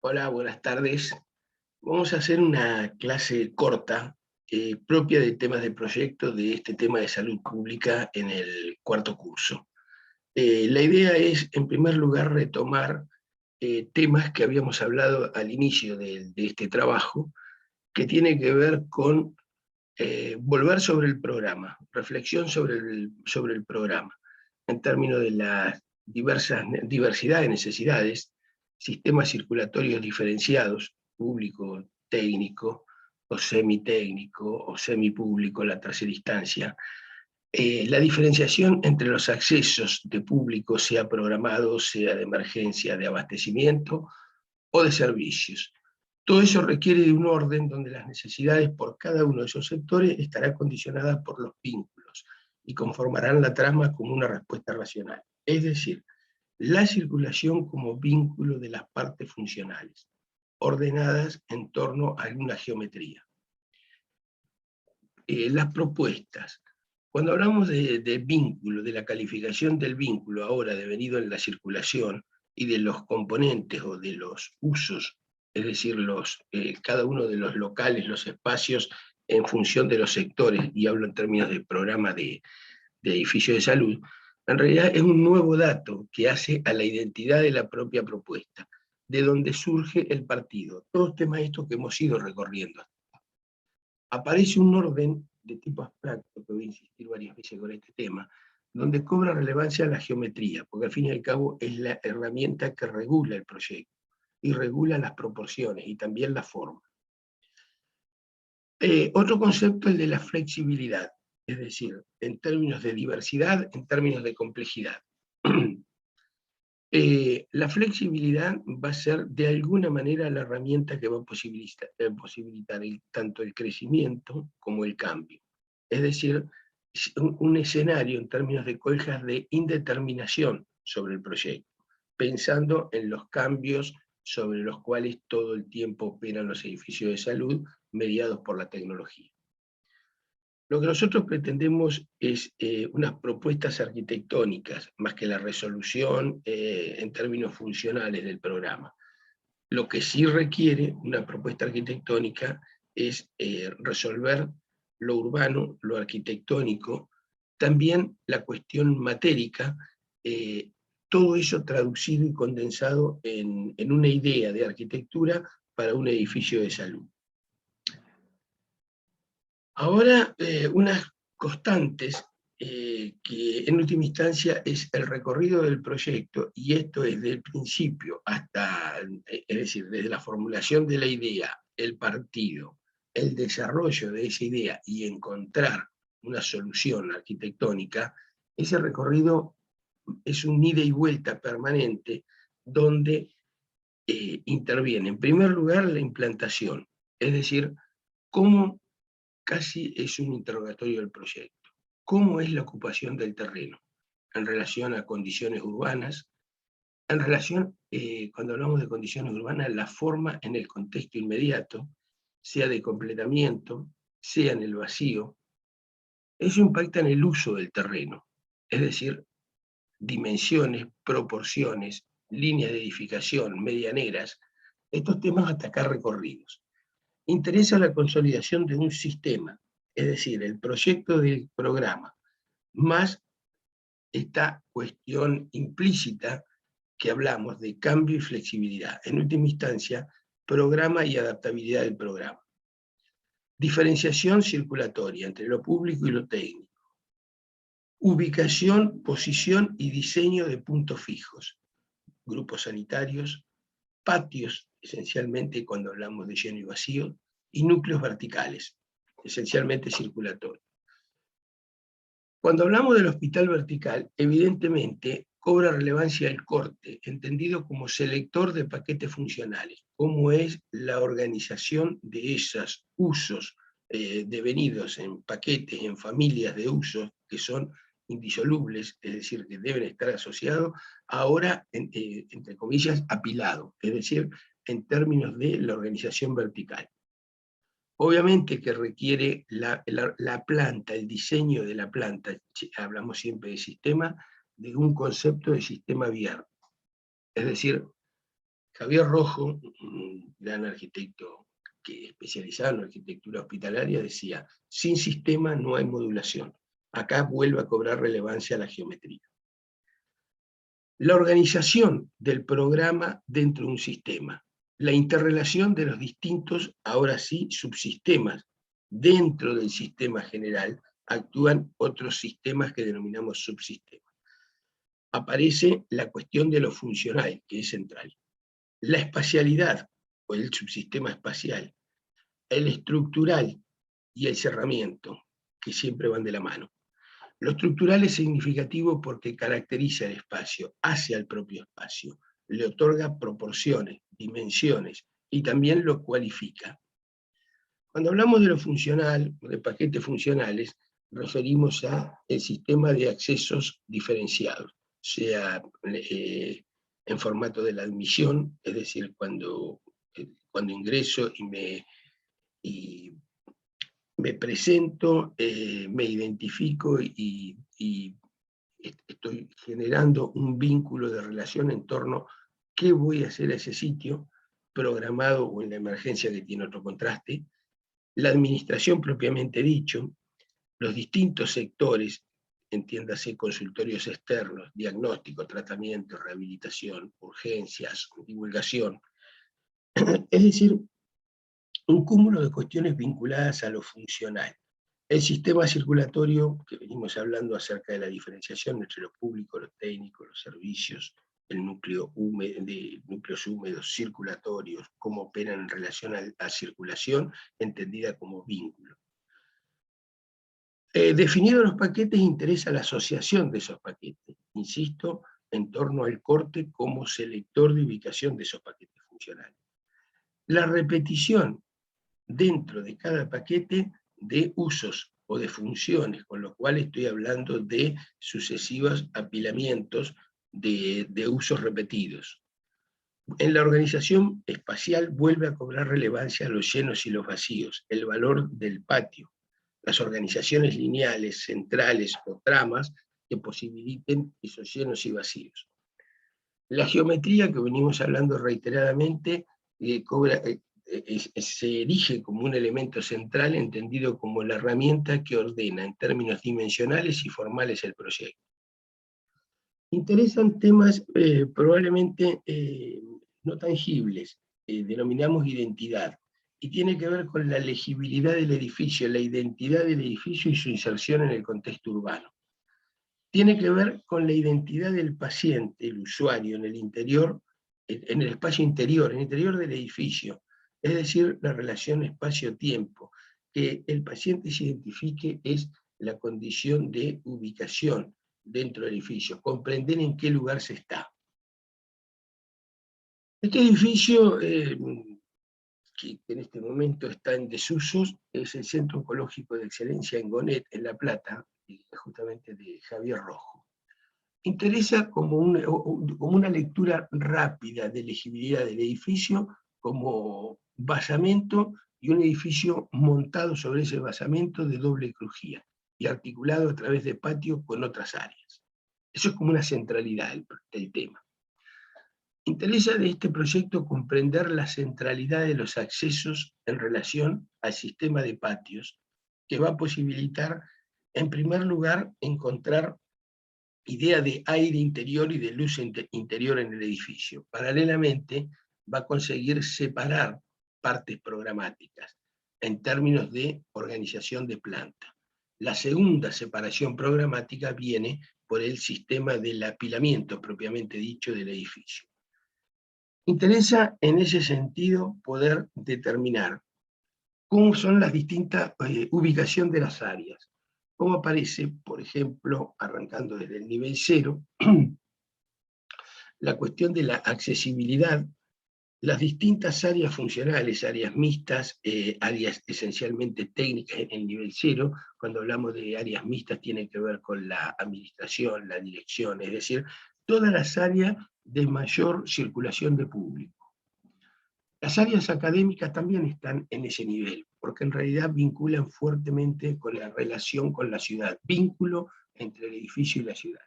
Hola, buenas tardes. Vamos a hacer una clase corta, propia de temas de proyecto de este tema de salud pública en el cuarto curso. La idea es, en primer lugar, retomar temas que habíamos hablado al inicio de este trabajo, que tiene que ver con volver sobre el programa, reflexión sobre el programa, en términos de la diversidad de necesidades, sistemas circulatorios diferenciados, público, técnico, o semitécnico, o semipúblico, la tercera instancia, la diferenciación entre los accesos de público, sea programado, sea de emergencia, de abastecimiento, o de servicios. Todo eso requiere de un orden donde las necesidades por cada uno de esos sectores estarán condicionadas por los vínculos y conformarán la trama como una respuesta racional. Es decir, la circulación como vínculo de las partes funcionales, ordenadas en torno a una geometría. Las propuestas. Cuando hablamos de vínculo, de la calificación del vínculo ahora devenido en la circulación y de los componentes o de los usos, es decir, cada uno de los locales, los espacios en función de los sectores, y hablo en términos de programa de edificio de salud, en realidad es un nuevo dato que hace a la identidad de la propia propuesta, de donde surge el partido. Todos temas estos que hemos ido recorriendo. Aparece un orden de tipo abstracto, que voy a insistir varias veces con este tema, donde cobra relevancia la geometría, porque al fin y al cabo es la herramienta que regula el proyecto, y regula las proporciones y también la forma. Otro concepto es el de la flexibilidad, es decir, en términos de diversidad, en términos de complejidad. La flexibilidad va a ser de alguna manera la herramienta que va a posibilitar tanto el crecimiento como el cambio. Es decir, un escenario en términos de coljas de indeterminación sobre el proyecto, pensando en los cambios sobre los cuales todo el tiempo operan los edificios de salud mediados por la tecnología. Lo que nosotros pretendemos es unas propuestas arquitectónicas, más que la resolución en términos funcionales del programa. Lo que sí requiere una propuesta arquitectónica es resolver lo urbano, lo arquitectónico, también la cuestión matérica, todo eso traducido y condensado en una idea de arquitectura para un edificio de salud. Ahora, unas constantes que en última instancia es el recorrido del proyecto, y esto es desde el principio hasta, es decir, desde la formulación de la idea, el partido, el desarrollo de esa idea y encontrar una solución arquitectónica. Ese recorrido es un ida y vuelta permanente donde interviene en primer lugar la implantación, es decir, cómo casi es un interrogatorio del proyecto. ¿Cómo es la ocupación del terreno en relación a condiciones urbanas? En relación, cuando hablamos de condiciones urbanas, la forma en el contexto inmediato, sea de completamiento, sea en el vacío, eso impacta en el uso del terreno, es decir, dimensiones, proporciones, líneas de edificación, medianeras, estos temas hasta acá recorridos. Interesa la consolidación de un sistema, es decir, el proyecto del programa, más esta cuestión implícita que hablamos de cambio y flexibilidad. En última instancia, programa y adaptabilidad del programa. Diferenciación circulatoria entre lo público y lo técnico. Ubicación, posición y diseño de puntos fijos. Grupos sanitarios, patios, esencialmente cuando hablamos de lleno y vacío, y núcleos verticales, esencialmente circulatorios. Cuando hablamos del hospital vertical, evidentemente cobra relevancia el corte, entendido como selector de paquetes funcionales, cómo es la organización de esos usos devenidos en paquetes, en familias de usos que son indisolubles, es decir, que deben estar asociados, ahora, entre comillas, apilado, es decir, en términos de la organización vertical. Obviamente que requiere la planta, el diseño de la planta, hablamos siempre de sistema, de un concepto de sistema abierto. Es decir, Javier Rojo, un gran arquitecto que especializado en arquitectura hospitalaria, decía: sin sistema no hay modulación. Acá vuelve a cobrar relevancia la geometría. La organización del programa dentro de un sistema, la interrelación de los distintos, ahora sí, subsistemas dentro del sistema general, actúan otros sistemas que denominamos subsistemas. Aparece la cuestión de lo funcional, que es central. La espacialidad, o el subsistema espacial, el estructural y el cerramiento, que siempre van de la mano. Lo estructural es significativo porque caracteriza el espacio, hace al propio espacio, le otorga proporciones, dimensiones, y también lo cualifica. Cuando hablamos de lo funcional, de paquetes funcionales, referimos a el sistema de accesos diferenciados, sea en formato de la admisión, es decir, cuando ingreso y me presento, me identifico y estoy generando un vínculo de relación en torno a qué voy a hacer a ese sitio, programado o en la emergencia que tiene otro contraste, la administración propiamente dicho, los distintos sectores, entiéndase consultorios externos, diagnóstico, tratamiento, rehabilitación, urgencias, divulgación, es decir, un cúmulo de cuestiones vinculadas a lo funcional. El sistema circulatorio, que venimos hablando acerca de la diferenciación entre lo público, lo técnico, los servicios, el núcleo de núcleos húmedos circulatorios, cómo operan en relación a circulación, entendida como vínculo. Definidos los paquetes, interesa la asociación de esos paquetes, insisto, en torno al corte como selector de ubicación de esos paquetes funcionales. La repetición dentro de cada paquete de usos o de funciones, con lo cual estoy hablando de sucesivos apilamientos de usos repetidos. En la organización espacial vuelve a cobrar relevancia los llenos y los vacíos, el valor del patio, las organizaciones lineales, centrales o tramas que posibiliten esos llenos y vacíos. La geometría, que venimos hablando reiteradamente, se erige como un elemento central, entendido como la herramienta que ordena en términos dimensionales y formales el proyecto. Interesan temas probablemente no tangibles, denominamos identidad, y tiene que ver con la legibilidad del edificio, la identidad del edificio y su inserción en el contexto urbano. Tiene que ver con la identidad del paciente, el usuario, en el interior, en el espacio interior, en el interior del edificio, es decir, la relación espacio-tiempo. Que el paciente se identifique es la condición de ubicación dentro del edificio, comprender en qué lugar se está. Este edificio, que en este momento está en desusos, es el Centro Oncológico de Excelencia en Gonet, en La Plata, justamente de Javier Rojo. Interesa como una lectura rápida de legibilidad del edificio como basamento y un edificio montado sobre ese basamento de doble crujía y articulado a través de patio con otras áreas. Eso es como una centralidad del tema. Interesa de este proyecto comprender la centralidad de los accesos en relación al sistema de patios, que va a posibilitar, en primer lugar, encontrar idea de aire interior y de luz interior en el edificio. Paralelamente, va a conseguir separar partes programáticas en términos de organización de planta. La segunda separación programática viene por el sistema del apilamiento propiamente dicho del edificio. Interesa en ese sentido poder determinar cómo son las distintas ubicación de las áreas. Cómo aparece, por ejemplo, arrancando desde el nivel 0, la cuestión de la accesibilidad, las distintas áreas funcionales, áreas mixtas, áreas esencialmente técnicas en el nivel 0. Cuando hablamos de áreas mixtas tiene que ver con la administración, la dirección, es decir, todas las áreas de mayor circulación de público. Las áreas académicas también están en ese nivel, porque en realidad vinculan fuertemente con la relación con la ciudad, vínculo entre el edificio y la ciudad.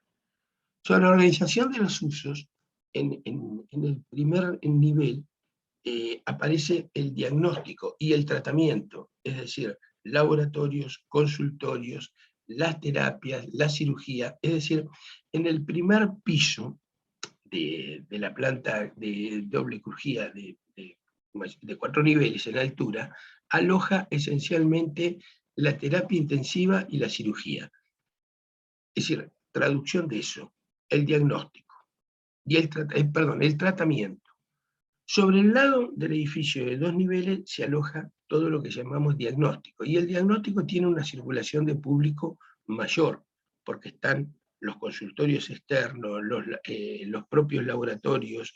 Sobre la organización de los usos, en el primer nivel aparece el diagnóstico y el tratamiento, es decir, laboratorios, consultorios, las terapias, la cirugía, es decir, en el primer piso de la planta de doble crujía de 4 niveles en altura, aloja esencialmente la terapia intensiva y la cirugía. Es decir, traducción de eso, el diagnóstico y el tratamiento. Sobre el lado del edificio de 2 niveles se aloja todo lo que llamamos diagnóstico, y el diagnóstico tiene una circulación de público mayor, porque están los consultorios externos, los propios laboratorios,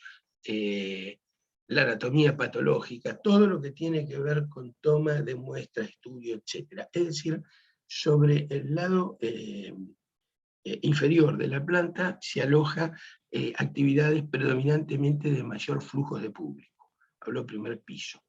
la anatomía patológica, todo lo que tiene que ver con toma de muestras, estudio, etc. Es decir, sobre el lado inferior de la planta se aloja actividades predominantemente de mayor flujo de público. Hablo primer piso.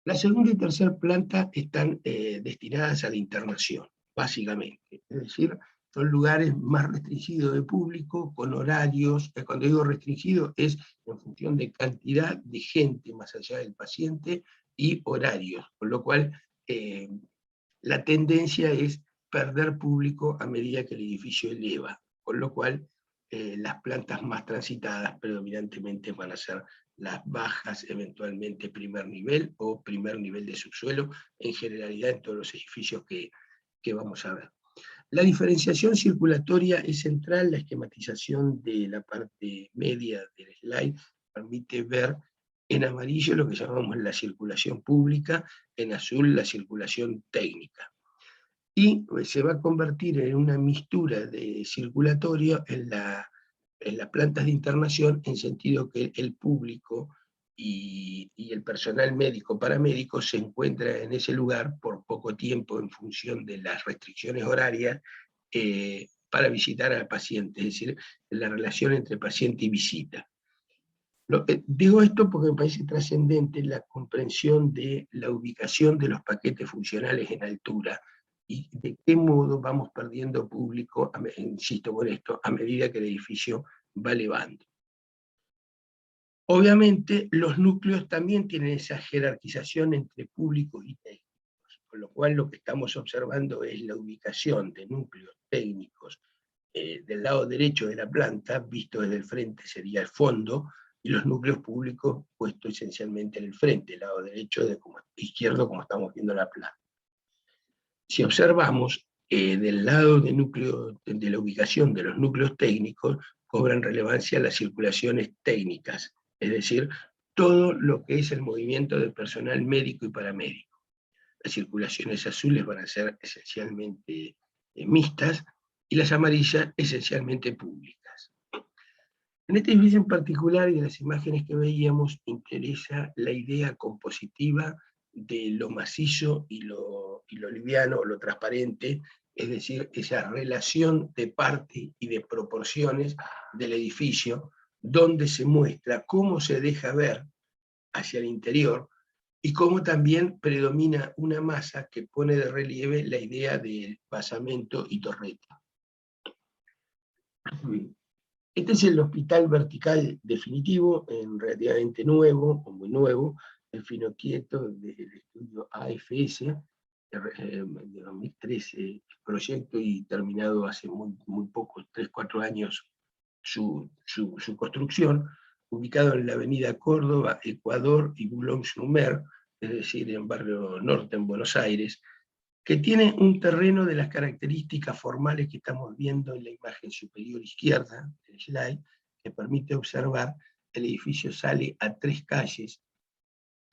La segunda y tercera planta están destinadas a la internación, básicamente. Es decir, son lugares más restringidos de público, con horarios. Cuando digo restringido es en función de cantidad de gente más allá del paciente y horarios, con lo cual la tendencia es perder público a medida que el edificio eleva, con lo cual las plantas más transitadas predominantemente van a ser las bajas, eventualmente primer nivel o primer nivel de subsuelo, en generalidad en todos los edificios que vamos a ver. La diferenciación circulatoria es central. La esquematización de la parte media del slide permite ver en amarillo lo que llamamos la circulación pública, en azul la circulación técnica. Y se va a convertir en una mixtura de circulatorio en las plantas de internación, en sentido que el público y el personal médico paramédico se encuentra en ese lugar por poco tiempo en función de las restricciones horarias para visitar al paciente, es decir, la relación entre paciente y visita. Digo esto porque me parece trascendente la comprensión de la ubicación de los paquetes funcionales en altura y de qué modo vamos perdiendo público, insisto con esto, a medida que el edificio va elevando. Obviamente los núcleos también tienen esa jerarquización entre públicos y técnicos, con lo cual lo que estamos observando es la ubicación de núcleos técnicos del lado derecho de la planta, visto desde el frente sería el fondo, y los núcleos públicos puestos esencialmente en el frente, el lado derecho izquierdo, como estamos viendo la planta. Si observamos, del lado de la ubicación de los núcleos técnicos, cobran relevancia las circulaciones técnicas, es decir, todo lo que es el movimiento del personal médico y paramédico. Las circulaciones azules van a ser esencialmente mixtas, y las amarillas esencialmente públicas. En este edificio en particular y de las imágenes que veíamos, interesa la idea compositiva de lo macizo y lo liviano, o lo transparente, es decir, esa relación de parte y de proporciones del edificio, donde se muestra cómo se deja ver hacia el interior y cómo también predomina una masa que pone de relieve la idea de basamento y torreta. Este es el hospital vertical definitivo, relativamente nuevo, o muy nuevo, el Finoquieto del estudio AFS, de 2013, proyecto, y terminado hace muy poco, 3-4 años, su construcción, ubicado en la avenida Córdoba, Ecuador y Boulogne-sur-Mer, es decir, en Barrio Norte, en Buenos Aires, que tiene un terreno de las características formales que estamos viendo en la imagen superior izquierda del slide, que permite observar el edificio sale a 3 calles,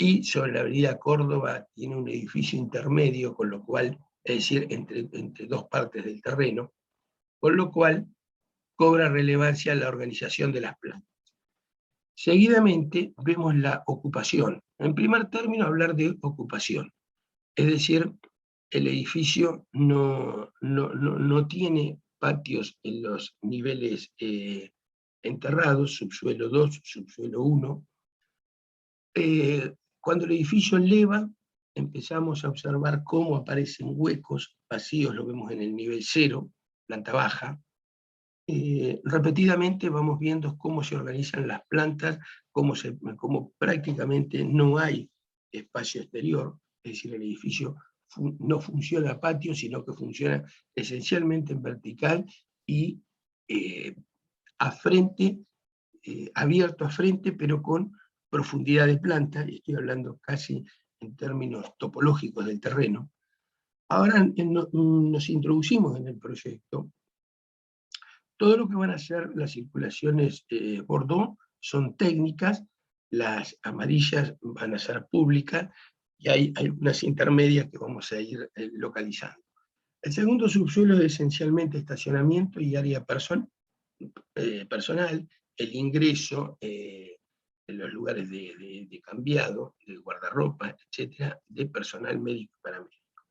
y sobre la avenida Córdoba tiene un edificio intermedio, con lo cual, es decir, entre 2 partes del terreno, con lo cual cobra relevancia la organización de las plantas. Seguidamente vemos la ocupación. En primer término, hablar de ocupación, es decir, el edificio no tiene patios en los niveles enterrados, subsuelo 2, subsuelo 1. Cuando el edificio eleva, empezamos a observar cómo aparecen huecos vacíos, lo vemos en el nivel 0, planta baja, repetidamente vamos viendo cómo se organizan las plantas, cómo prácticamente no hay espacio exterior, es decir, el edificio no funciona a patio, sino que funciona esencialmente en vertical y a frente, abierto a frente, pero con profundidad de planta, y estoy hablando casi en términos topológicos del terreno. Ahora nos introducimos en el proyecto. Todo lo que van a ser las circulaciones Bordeaux son técnicas, las amarillas van a ser públicas, y hay algunas intermedias que vamos a ir localizando. El segundo subsuelo es esencialmente estacionamiento y área personal, el ingreso en los lugares de cambiado, de guardarropa, etcétera, de personal médico y paramédico.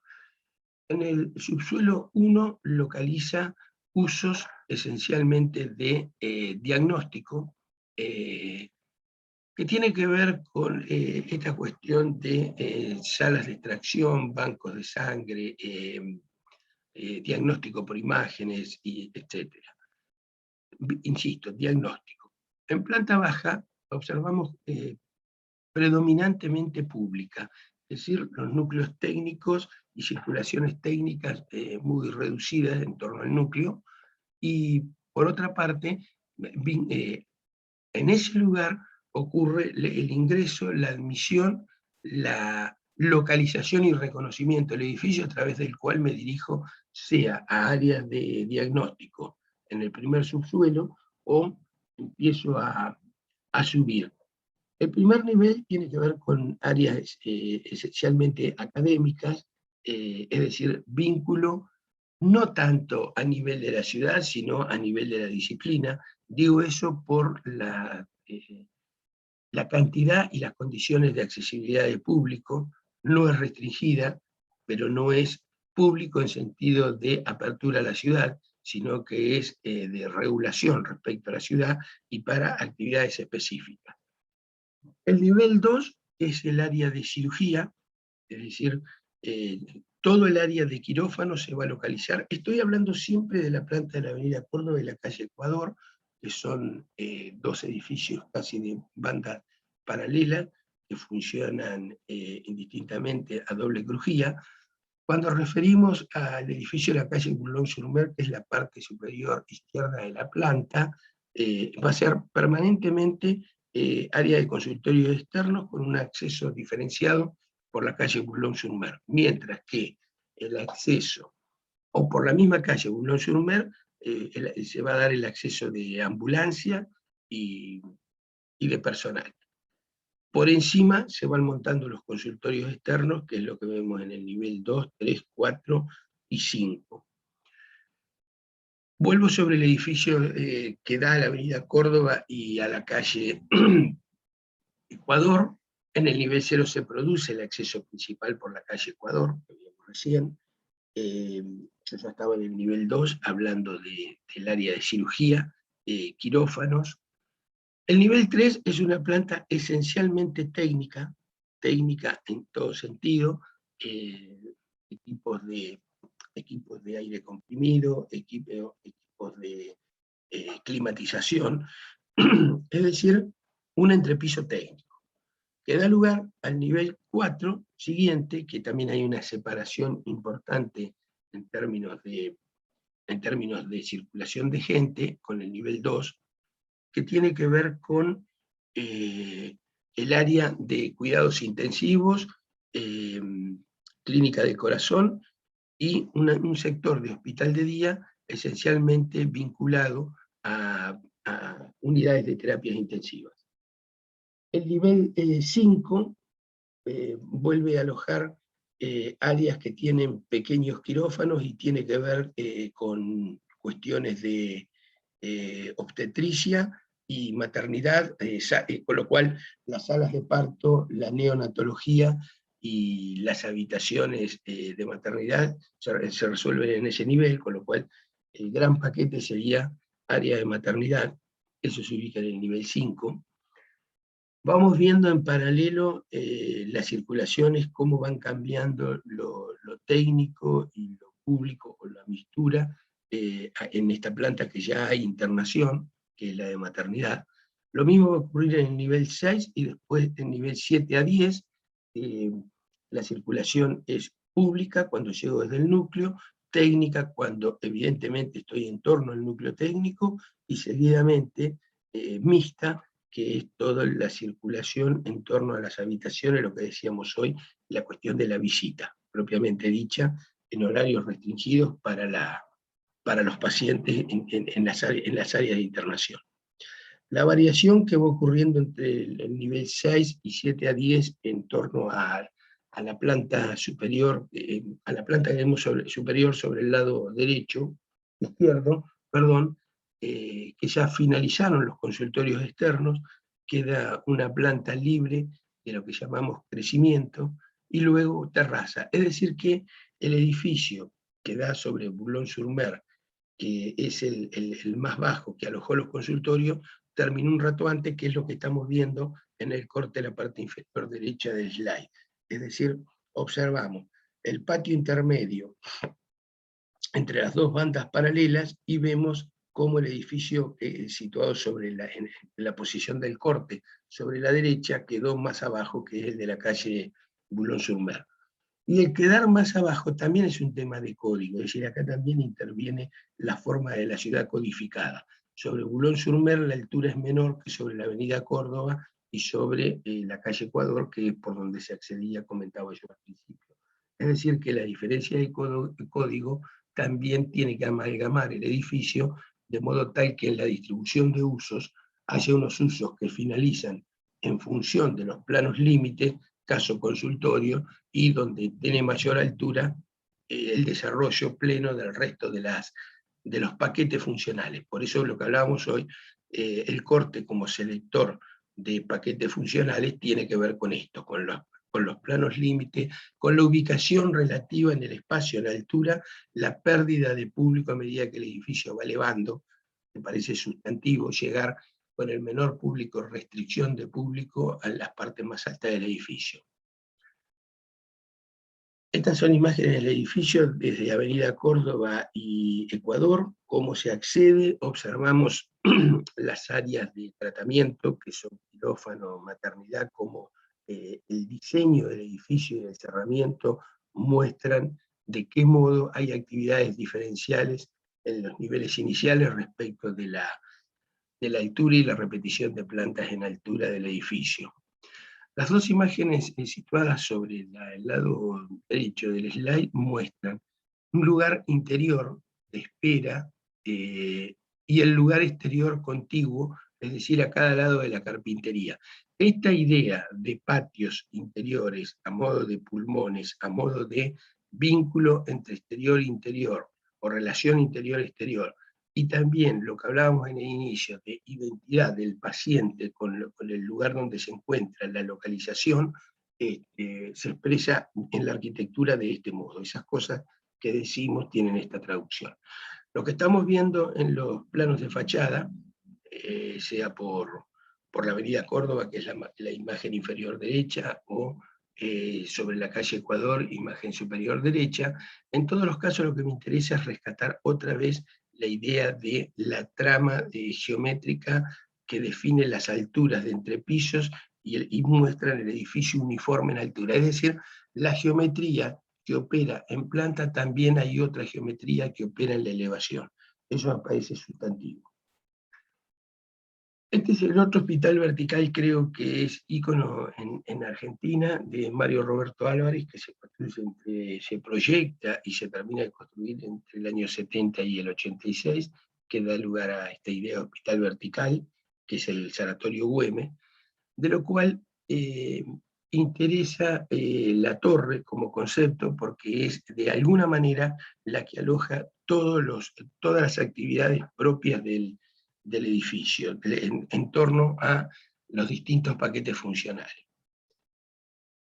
En el subsuelo 1 localiza usos esencialmente de diagnóstico, que tiene que ver con esta cuestión de salas de extracción, bancos de sangre, diagnóstico por imágenes, etc. Insisto, diagnóstico. En planta baja observamos predominantemente pública, es decir, los núcleos técnicos y circulaciones técnicas muy reducidas en torno al núcleo, y por otra parte, en ese lugar ocurre el ingreso, la admisión, la localización y reconocimiento del edificio a través del cual me dirijo, sea a áreas de diagnóstico en el primer subsuelo, o empiezo a subir. El primer nivel tiene que ver con áreas esencialmente académicas, es decir, vínculo no tanto a nivel de la ciudad, sino a nivel de la disciplina. Digo eso por la cantidad y las condiciones de accesibilidad de público. No es restringida, pero no es público en sentido de apertura a la ciudad, sino que es de regulación respecto a la ciudad y para actividades específicas. El nivel 2 es el área de cirugía, es decir, todo el área de quirófano se va a localizar. Estoy hablando siempre de la planta de la avenida Córdoba y la calle Ecuador, que son dos edificios casi de banda paralela, que funcionan indistintamente a doble crujía. Cuando referimos al edificio de la calle Boulogne-sur-Mer, que es la parte superior izquierda de la planta, va a ser permanentemente área de consultorios externos con un acceso diferenciado por la calle Boulogne-sur-Mer, mientras que el acceso, o por la misma calle Boulogne-sur-Mer, se va a dar el acceso de ambulancia y de personal. Por encima se van montando los consultorios externos, que es lo que vemos en el nivel 2, 3, 4 y 5. Vuelvo sobre el edificio que da a la avenida Córdoba y a la calle Ecuador. En el nivel 0 se produce el acceso principal por la calle Ecuador, que vimos recién. Yo ya estaba en el nivel 2 hablando del área de cirugía, quirófanos. El nivel 3 es una planta esencialmente técnica en todo sentido, equipos de aire comprimido, equipos de climatización, es decir, un entrepiso técnico, que da lugar al nivel 4 siguiente, que también hay una separación importante en términos de circulación de gente, con el nivel 2, que tiene que ver con el área de cuidados intensivos, clínica de corazón y un sector de hospital de día esencialmente vinculado a unidades de terapias intensivas. El nivel 5 vuelve a alojar áreas que tienen pequeños quirófanos y tiene que ver con cuestiones de obstetricia y maternidad, con lo cual las salas de parto, la neonatología y las habitaciones de maternidad se resuelven en ese nivel, con lo cual el gran paquete sería área de maternidad, eso se ubica en el nivel 5. Vamos viendo en paralelo las circulaciones, cómo van cambiando lo técnico y lo público, o la mixtura, en esta planta que ya hay internación, que es la de maternidad. Lo mismo va a ocurrir en el nivel 6 y después en nivel 7 a 10. La circulación es pública cuando llego desde el núcleo, técnica cuando evidentemente estoy en torno al núcleo técnico, y seguidamente mixta, que es toda la circulación en torno a las habitaciones, lo que decíamos hoy, la cuestión de la visita, propiamente dicha, en horarios restringidos para los pacientes en las áreas de internación. La variación que va ocurriendo entre el nivel 6 y 7 a 10 en torno a la planta superior, a la planta que vemos superior sobre el lado izquierdo, perdón, que ya finalizaron los consultorios externos, queda una planta libre de lo que llamamos crecimiento, y luego terraza. Es decir que el edificio que da sobre Boulogne-sur-Mer, que es el más bajo que alojó los consultorios, terminó un rato antes, que es lo que estamos viendo en el corte de la parte inferior derecha del slide. Es decir, observamos el patio intermedio entre las dos bandas paralelas y vemos cómo el edificio situado en la posición del corte sobre la derecha quedó más abajo, que es el de la calle Boulogne-sur-Mer. Y el quedar más abajo también es un tema de código, es decir, acá también interviene la forma de la ciudad codificada. Sobre Boulogne-sur-Mer la altura es menor que sobre la avenida Córdoba y sobre la calle Ecuador, que es por donde se accedía, comentaba yo al principio. Es decir, que la diferencia de código también tiene que amalgamar el edificio, de modo tal que en la distribución de usos haya unos usos que finalizan en función de los planos límites, caso consultorio, y donde tiene mayor altura el desarrollo pleno del resto de los paquetes funcionales. Por eso lo que hablábamos hoy, el corte como selector de paquetes funcionales tiene que ver con esto, con los planos límites, con la ubicación relativa en el espacio, en la altura, la pérdida de público a medida que el edificio va elevando. Me parece sustantivo llegar con el menor público, restricción de público a las partes más altas del edificio. Estas son imágenes del edificio desde Avenida Córdoba y Ecuador, cómo se accede. Observamos las áreas de tratamiento, que son quirófano, maternidad, como el diseño del edificio y el cerramiento muestran de qué modo hay actividades diferenciales en los niveles iniciales respecto de la altura y la repetición de plantas en altura del edificio. Las dos imágenes situadas sobre el lado derecho del slide muestran un lugar interior de espera y el lugar exterior contiguo, es decir, a cada lado de la carpintería. Esta idea de patios interiores a modo de pulmones, a modo de vínculo entre exterior e interior, o relación interior-exterior, y también lo que hablábamos en el inicio de identidad del paciente con el lugar donde se encuentra, la localización, se expresa en la arquitectura de este modo. Esas cosas que decimos tienen esta traducción. Lo que estamos viendo en los planos de fachada, sea por la avenida Córdoba, que es la imagen inferior derecha, o sobre la calle Ecuador, imagen superior derecha, en todos los casos lo que me interesa es rescatar otra vez la idea de la trama geométrica que define las alturas de entrepisos y muestra el edificio uniforme en altura. Es decir, la geometría que opera en planta, también hay otra geometría que opera en la elevación. Eso me parece sustantivo. Este es el otro hospital vertical, creo que es ícono en Argentina, de Mario Roberto Álvarez, que se proyecta y se termina de construir entre el año 70 y el 86, que da lugar a esta idea de hospital vertical, que es el Sanatorio Güemes, de lo cual interesa la torre como concepto, porque es de alguna manera la que aloja todas las actividades propias del edificio, en torno a los distintos paquetes funcionales.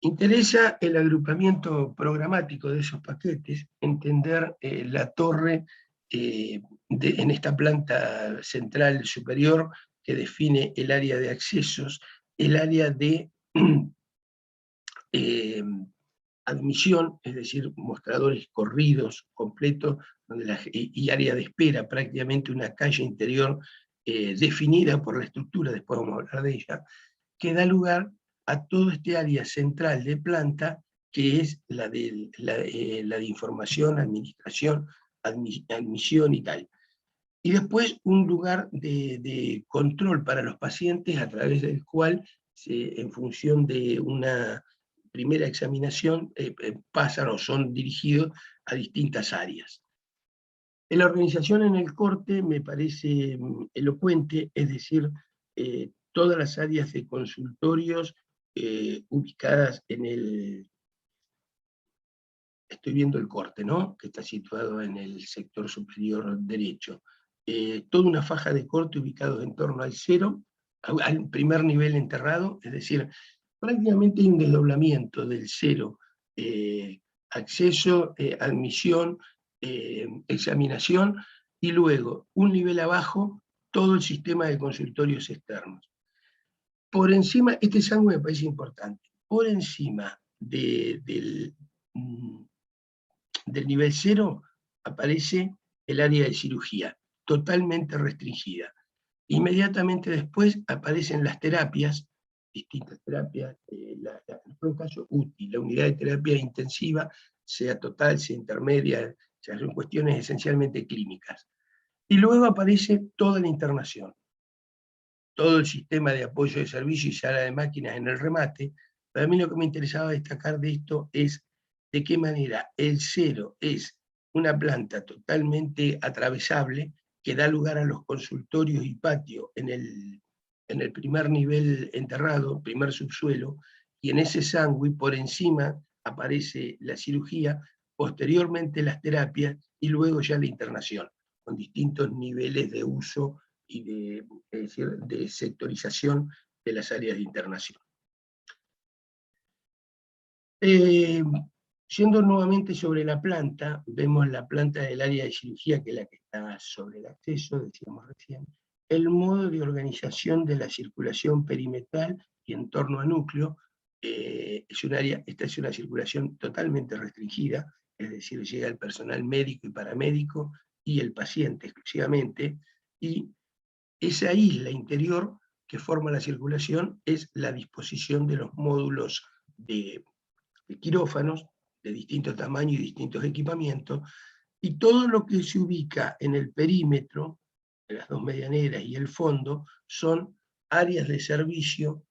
Interesa el agrupamiento programático de esos paquetes, entender la torre en esta planta central superior que define el área de accesos, el área de admisión, es decir, mostradores corridos, completos, y área de espera, prácticamente una calle interior definida por la estructura, después vamos a hablar de ella, que da lugar a todo este área central de planta, que es la de información, administración, admisión y tal. Y después un lugar de control para los pacientes a través del cual, en función de una primera examinación, pasan o son dirigidos a distintas áreas. La organización en el corte me parece elocuente, es decir, todas las áreas de consultorios ubicadas en el... Estoy viendo el corte, ¿no? Que está situado en el sector superior derecho. Toda una faja de corte ubicado en torno al cero, al primer nivel enterrado, es decir, prácticamente hay un desdoblamiento del cero, acceso, admisión, examinación, y luego, un nivel abajo, todo el sistema de consultorios externos. Por encima, este ángulo me parece importante, por encima del nivel cero aparece el área de cirugía, totalmente restringida. Inmediatamente después aparecen las terapias, distintas terapias, en todo caso UTI, la unidad de terapia intensiva, sea total, sea intermedia, son cuestiones esencialmente clínicas. Y luego aparece toda la internación, todo el sistema de apoyo de servicio y sala de máquinas en el remate. Para mí lo que me interesaba destacar de esto es de qué manera el cero es una planta totalmente atravesable que da lugar a los consultorios y patio en el primer nivel enterrado, primer subsuelo, y en ese sangüe por encima aparece la cirugía, posteriormente las terapias y luego ya la internación, con distintos niveles de uso y es decir, de sectorización de las áreas de internación. Yendo nuevamente sobre la planta, vemos la planta del área de cirugía, que es la que está sobre el acceso, decíamos recién, el modo de organización de la circulación perimetral y en torno a núcleo. Esta es una circulación totalmente restringida, es decir, llega el personal médico y paramédico y el paciente exclusivamente, y esa isla interior que forma la circulación es la disposición de los módulos de quirófanos de distintos tamaños y distintos equipamientos, y todo lo que se ubica en el perímetro, de las dos medianeras y el fondo, son áreas de servicio,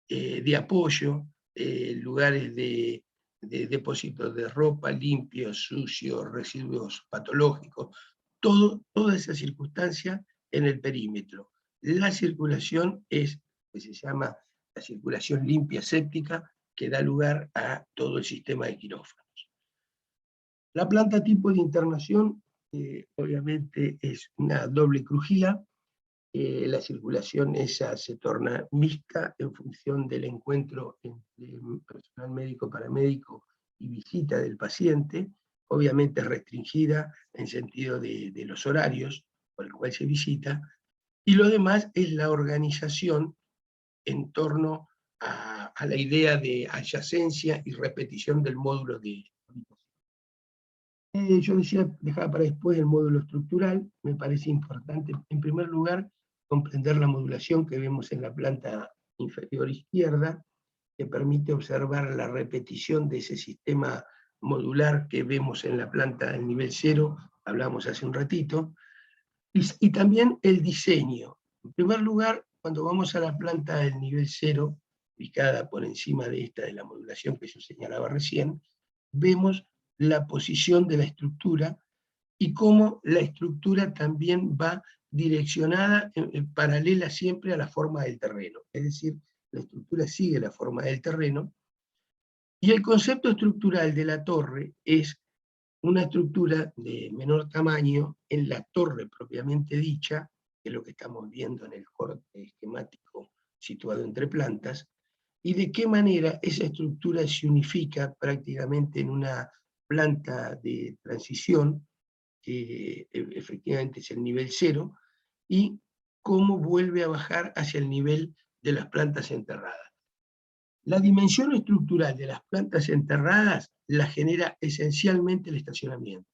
de apoyo, lugares de depósitos de ropa, limpios, sucios, residuos patológicos, toda esa circunstancia en el perímetro. La circulación es, que se llama la circulación limpia séptica, que da lugar a todo el sistema de quirófanos. La planta tipo de internación, obviamente, es una doble crujía. La circulación esa se torna mixta en función del encuentro entre personal médico, paramédico y visita del paciente, obviamente restringida en sentido de los horarios por el cual se visita, y lo demás es la organización en torno a la idea de adyacencia y repetición del módulo de habitación. Yo dejaba para después el módulo estructural. Me parece importante, en primer lugar, comprender la modulación que vemos en la planta inferior izquierda, que permite observar la repetición de ese sistema modular que vemos en la planta del nivel cero, hablamos hace un ratito, y también el diseño. En primer lugar, cuando vamos a la planta del nivel cero, ubicada por encima de esta de la modulación que yo señalaba recién, vemos la posición de la estructura y cómo la estructura también va direccionada paralela siempre a la forma del terreno. Es decir, la estructura sigue la forma del terreno, y el concepto estructural de la torre es una estructura de menor tamaño en la torre propiamente dicha, que es lo que estamos viendo en el corte esquemático situado entre plantas, y de qué manera esa estructura se unifica prácticamente en una planta de transición, que efectivamente es el nivel cero, y cómo vuelve a bajar hacia el nivel de las plantas enterradas. La dimensión estructural de las plantas enterradas la genera esencialmente el estacionamiento.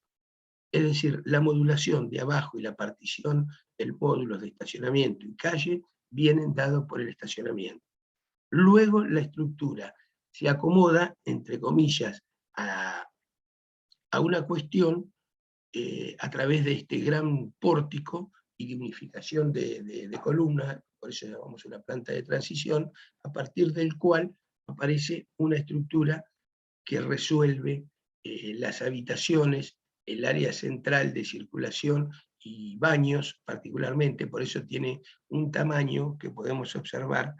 Es decir, la modulación de abajo y la partición en módulos de estacionamiento y calle vienen dados por el estacionamiento. Luego la estructura se acomoda, entre comillas, a una cuestión a través de este gran pórtico y dignificación de columnas, por eso llamamos una planta de transición, a partir del cual aparece una estructura que resuelve las habitaciones, el área central de circulación y baños particularmente, por eso tiene un tamaño que podemos observar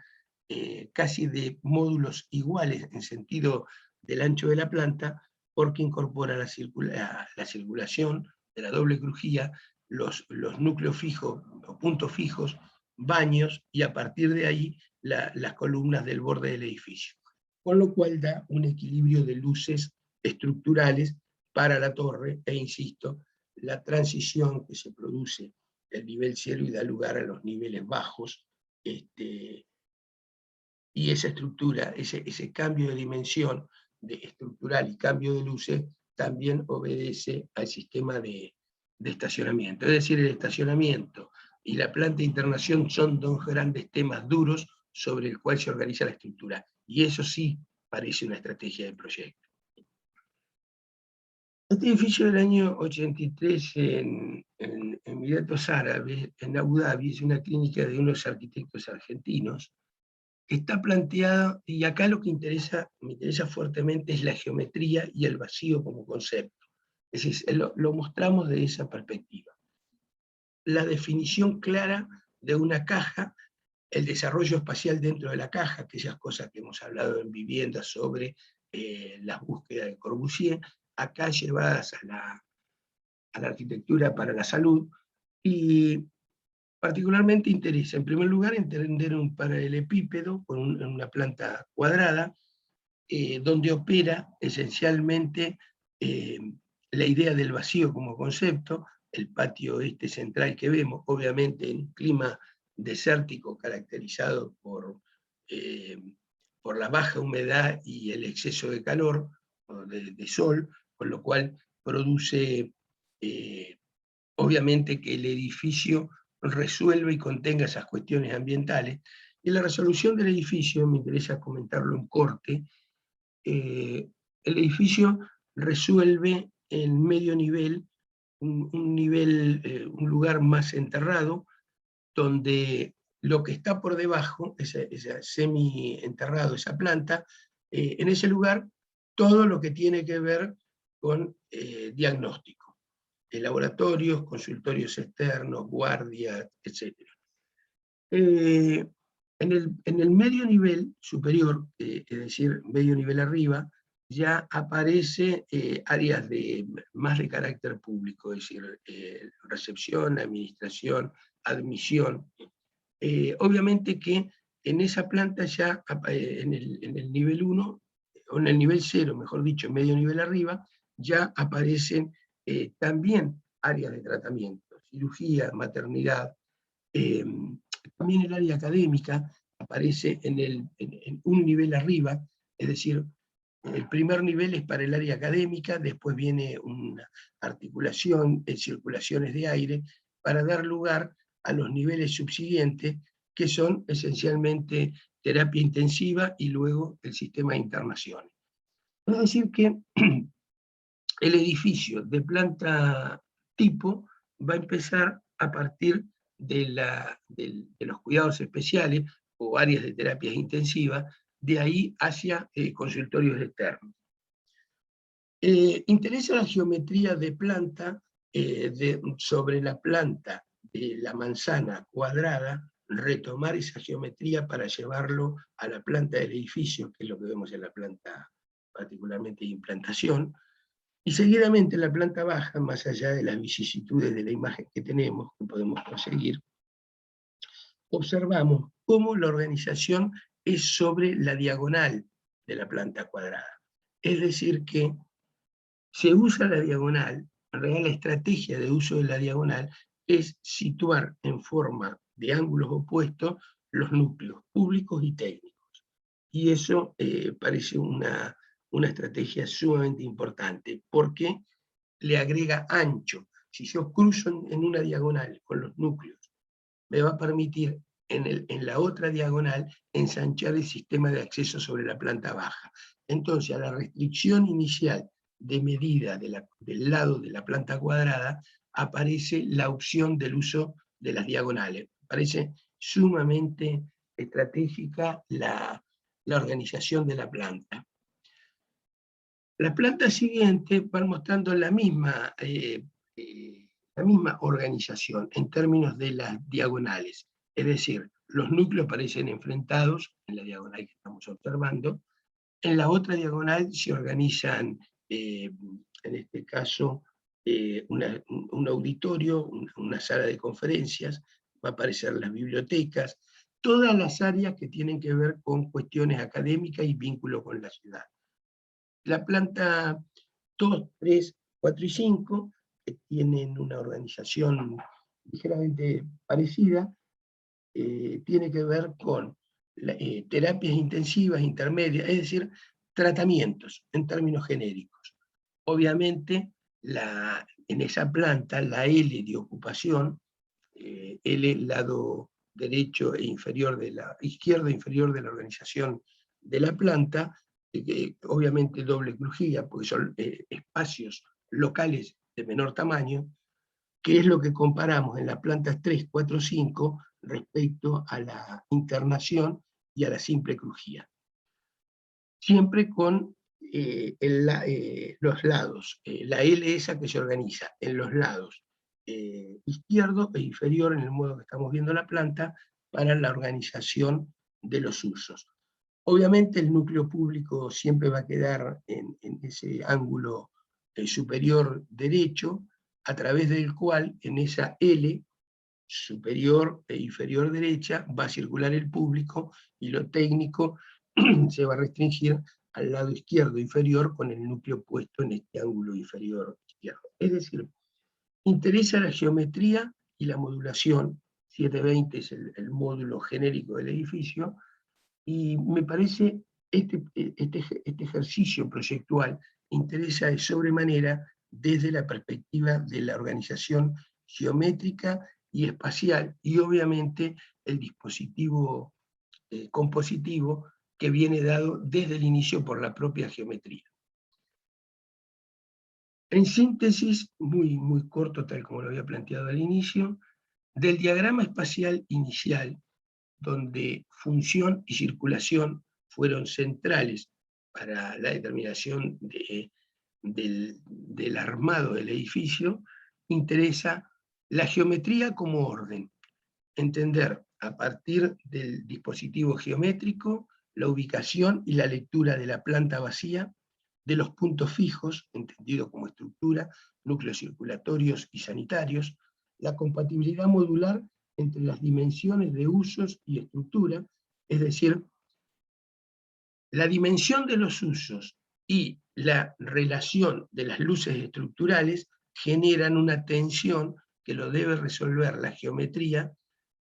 casi de módulos iguales en sentido del ancho de la planta, porque incorpora la circulación de la doble crujía, los núcleos fijos o puntos fijos, baños, y a partir de ahí las columnas del borde del edificio. Con lo cual da un equilibrio de luces estructurales para la torre, e insisto, la transición que se produce del nivel cielo y da lugar a los niveles bajos, y esa estructura, ese cambio de dimensión estructural y cambio de luces, también obedece al sistema de estacionamiento. Es decir, el estacionamiento y la planta de internación son dos grandes temas duros sobre el cual se organiza la estructura. Y eso sí parece una estrategia de proyecto. Este edificio del año 83 en Emiratos Árabes, en Abu Dhabi, es una clínica de unos arquitectos argentinos. Está planteada, y acá lo que me interesa fuertemente es la geometría y el vacío como concepto. Es decir, lo mostramos de esa perspectiva. La definición clara de una caja, el desarrollo espacial dentro de la caja, aquellas cosas que hemos hablado en viviendas sobre las búsquedas de Corbusier, acá llevadas a la arquitectura para la salud, y particularmente interesa, en primer lugar, entender un paralelepípedo con una planta cuadrada, donde opera esencialmente la idea del vacío como concepto, el patio este central que vemos, obviamente en un clima desértico caracterizado por la baja humedad y el exceso de calor, de sol, con lo cual produce obviamente que el edificio resuelve y contenga esas cuestiones ambientales. Y la resolución del edificio, me interesa comentarlo en corte, el edificio resuelve en medio nivel, un lugar más enterrado, donde lo que está por debajo, esa semi-enterrado, esa planta, en ese lugar, todo lo que tiene que ver con diagnóstico, laboratorios, consultorios externos, guardias, etc. En el medio nivel superior, es decir, medio nivel arriba, ya aparece áreas más de carácter público, es decir, recepción, administración, admisión. Obviamente que en esa planta ya, en el nivel 1, o en el nivel 0, mejor dicho, medio nivel arriba, ya aparecen también áreas de tratamiento, cirugía, maternidad, también el área académica aparece en un nivel arriba, es decir, el primer nivel es para el área académica, después viene una articulación, circulaciones de aire, para dar lugar a los niveles subsiguientes, que son esencialmente terapia intensiva y luego el sistema de internaciones. Es decir que el edificio de planta tipo va a empezar a partir de los cuidados especiales o áreas de terapias intensivas, de ahí hacia consultorios externos. Interesa la geometría de planta sobre la planta de la manzana cuadrada, retomar esa geometría para llevarlo a la planta del edificio, que es lo que vemos en la planta particularmente de implantación, y seguidamente en la planta baja, más allá de las vicisitudes de la imagen que tenemos, que podemos conseguir, observamos cómo la organización es sobre la diagonal de la planta cuadrada. Es decir, que se usa la diagonal, en realidad la estrategia de uso de la diagonal es situar en forma de ángulos opuestos los núcleos públicos y técnicos. Y eso parece una estrategia sumamente importante, porque le agrega ancho. Si yo cruzo en una diagonal con los núcleos, me va a permitir en la otra diagonal ensanchar el sistema de acceso sobre la planta baja. Entonces, a la restricción inicial de medida del lado de la planta cuadrada, aparece la opción del uso de las diagonales. Parece sumamente estratégica la organización de la planta. Las plantas siguientes van mostrando la misma organización en términos de las diagonales. Es decir, los núcleos parecen enfrentados en la diagonal que estamos observando. En la otra diagonal se organizan, en este caso, un auditorio, una sala de conferencias, va a aparecer las bibliotecas, todas las áreas que tienen que ver con cuestiones académicas y vínculo con la ciudad. La planta 2, 3, 4 y 5 que tienen una organización ligeramente parecida, tiene que ver con terapias intensivas, intermedias, es decir, tratamientos en términos genéricos. Obviamente, en esa planta, la L de ocupación, L lado derecho e inferior izquierdo e inferior de la organización de la planta, obviamente doble crujía, porque son espacios locales de menor tamaño, que es lo que comparamos en las plantas 3, 4, 5 respecto a la internación y a la simple crujía. Siempre con los lados, la L esa que se organiza en los lados izquierdo e inferior, en el modo que estamos viendo la planta, para la organización de los usos. Obviamente el núcleo público siempre va a quedar en ese ángulo superior derecho, a través del cual en esa L superior e inferior derecha va a circular el público, y lo técnico se va a restringir al lado izquierdo inferior con el núcleo puesto en este ángulo inferior izquierdo. Es decir, interesa la geometría y la modulación. 720 es el módulo genérico del edificio, y me parece este ejercicio proyectual interesa de sobremanera desde la perspectiva de la organización geométrica y espacial, y obviamente el dispositivo compositivo que viene dado desde el inicio por la propia geometría. En síntesis, muy corto, tal como lo había planteado al inicio, del diagrama espacial inicial, donde función y circulación fueron centrales para la determinación del armado del edificio, interesa la geometría como orden, entender a partir del dispositivo geométrico la ubicación y la lectura de la planta vacía, de los puntos fijos, entendido como estructura, núcleos circulatorios y sanitarios, la compatibilidad modular entre las dimensiones de usos y estructura, es decir, la dimensión de los usos y la relación de las luces estructurales generan una tensión que lo debe resolver la geometría,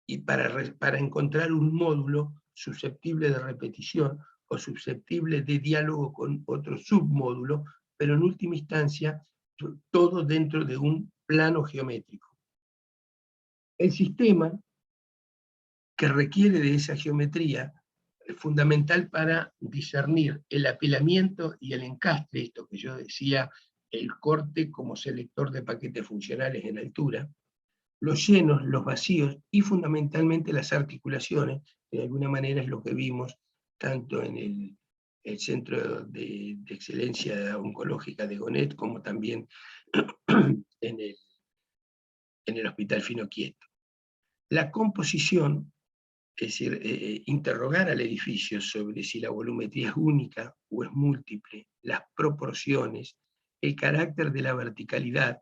y para encontrar un módulo susceptible de repetición o susceptible de diálogo con otro submódulo, pero en última instancia todo dentro de un plano geométrico. El sistema que requiere de esa geometría es fundamental para discernir el apilamiento y el encastre, esto que yo decía, el corte como selector de paquetes funcionales en altura, los llenos, los vacíos y fundamentalmente las articulaciones, que de alguna manera es lo que vimos tanto en el Centro de Excelencia Oncológica de Gonet, como también en el Hospital Fino Quieto. La composición, es decir, interrogar al edificio sobre si la volumetría es única o es múltiple, las proporciones, el carácter de la verticalidad,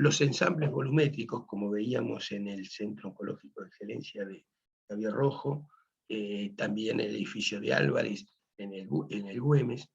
los ensambles volumétricos, como veíamos en el Centro Oncológico de Excelencia de Javier Rojo, también el edificio de Álvarez, en el Güemes.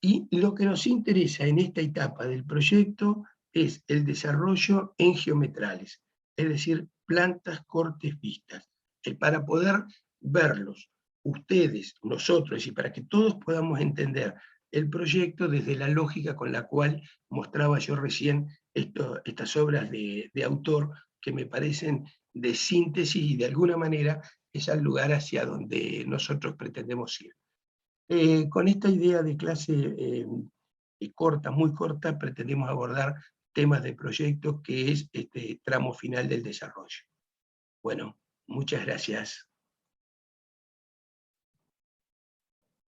Y lo que nos interesa en esta etapa del proyecto es el desarrollo en geometrales, es decir, plantas, cortes, vistas, para poder verlos ustedes, nosotros, y para que todos podamos entender el proyecto desde la lógica con la cual mostraba yo recién estas obras de autor que me parecen de síntesis y de alguna manera es el lugar hacia donde nosotros pretendemos ir. Con esta idea de clase corta, muy corta, pretendemos abordar temas de proyecto que es este tramo final del desarrollo. Bueno, muchas gracias.